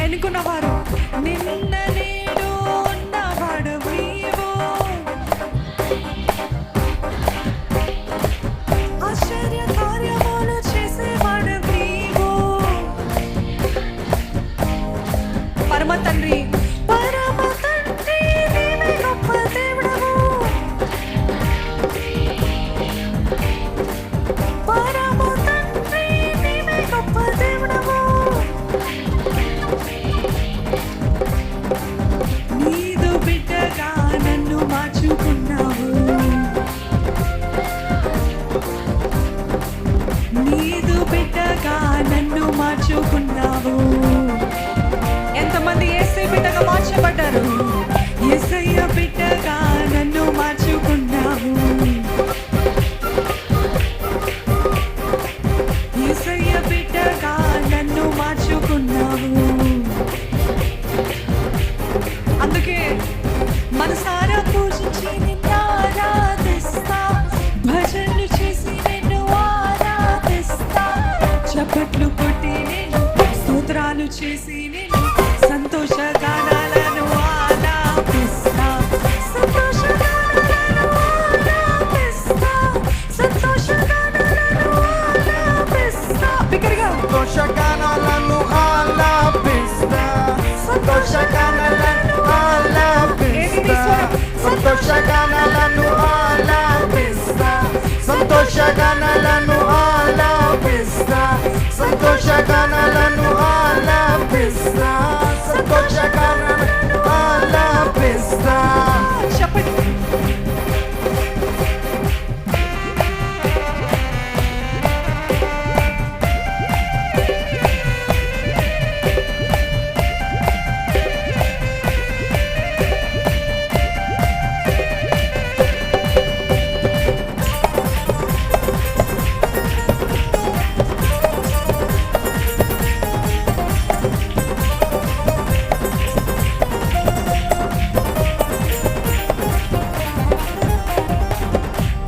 ఎన్నుకున్నవారు నిన్న నేడు ఉన్నవాడు నీవు, ఆశ్చర్య కార్యములు చేసేవాడు నీవు. పరమ తండ్రి నీవే గొప్ప దేవుడవు. పరమ తండ్రి నీవే గొప్ప దేవుడవు. నీదు బిడ్డగా నన్ను మార్చుకున్నావు, నీదు బిడ్డగా నన్ను మార్చుకున్నావు. ఎంతమంది యేసయ్య బిడ్డగా మార్చబడ్డారు? యేసయ్య బిడ్డగా నన్ను మార్చుకున్నావు, యేసయ్య బిడ్డగా నన్ను మార్చుకున్నావు. అందుకే మనసారా పూజించి నిన్ను ఆరాధిస్తా, భజనలు చేసి నిన్ను ఆరాధిస్తా, చప్పట్లు కొట్టి నిన్ను స్తోత్రాలు చేసి నిన్ను సంతోష గానాలను ఆలాపిస్తా, సంతోష గానాలను ఆలాపిస్తా, సంతోష గానాలను ఆలాపిస్తా. బిగ్గరగా సంతోష గానాలను ఆలాపిస్తా, సంతోష గానాలను ఆలాపిస్తా, సంతోష గానాలను ఆలాపిస్తా, సంతోష గానాలను ఆలాపిస్తా, సంతోష గానాలను ఆలాపిస్తా, సంతోష గానాలను ఆలాపిస్తా. చెప్పండి.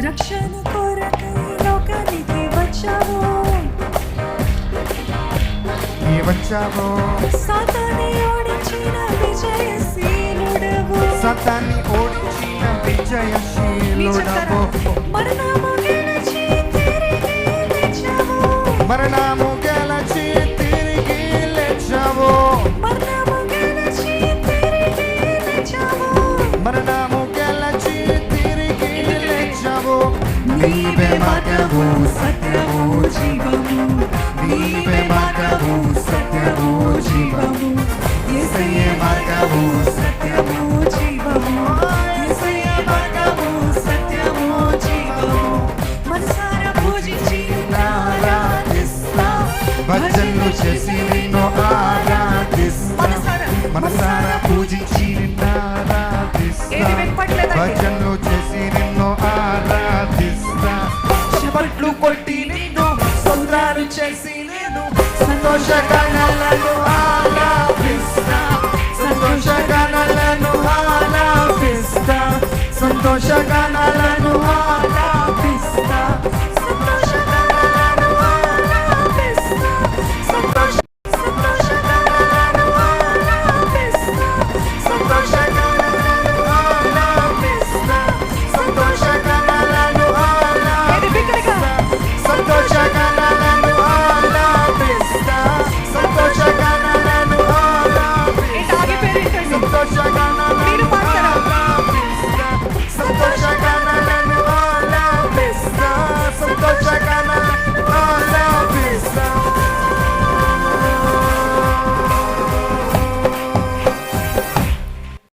రక్షణ కొరకై లోకానికి వచ్చావు, వచ్చావు సాతాన్ని ఓడించిన విజయశీలుడవు, సతాన్ని ఓడించిన విజయశీలుడవు, మరణము గెలిచి తిరిగి లేచావు, మరణము గెలిచి తిరిగి లేచావు, మరణము గెలిచి తిరిగి లేచావు, మరణము గెలిచి తిరిగి లేచావు. నీవే మార్గము సత్యము జీవము, నీవే మార్గము సత్యము జీవము, యేసయ్య మార్గము సత్యము జీవము, యేసయ్య మార్గము సత్యము జీవము. మనసారా పూజించి ఆరాధిస్తా, భజనలు చేసి నిన్ను ఆరాధిస్తా, మనసారా పూజించి నిన్ను ఆరాధిస్తా, భజనలు చేసి నిన్ను ఆరాధిస్తా, చప్పట్లు కొట్టి నిన్ను స్తోత్రాలు చేసి నిన్ను సంతోష గానాలను ఆలాపిస్తా, సంతోష గానాలను ఆలాపిస్తా, సంతోష గానాలను ఆలాపిస్తా.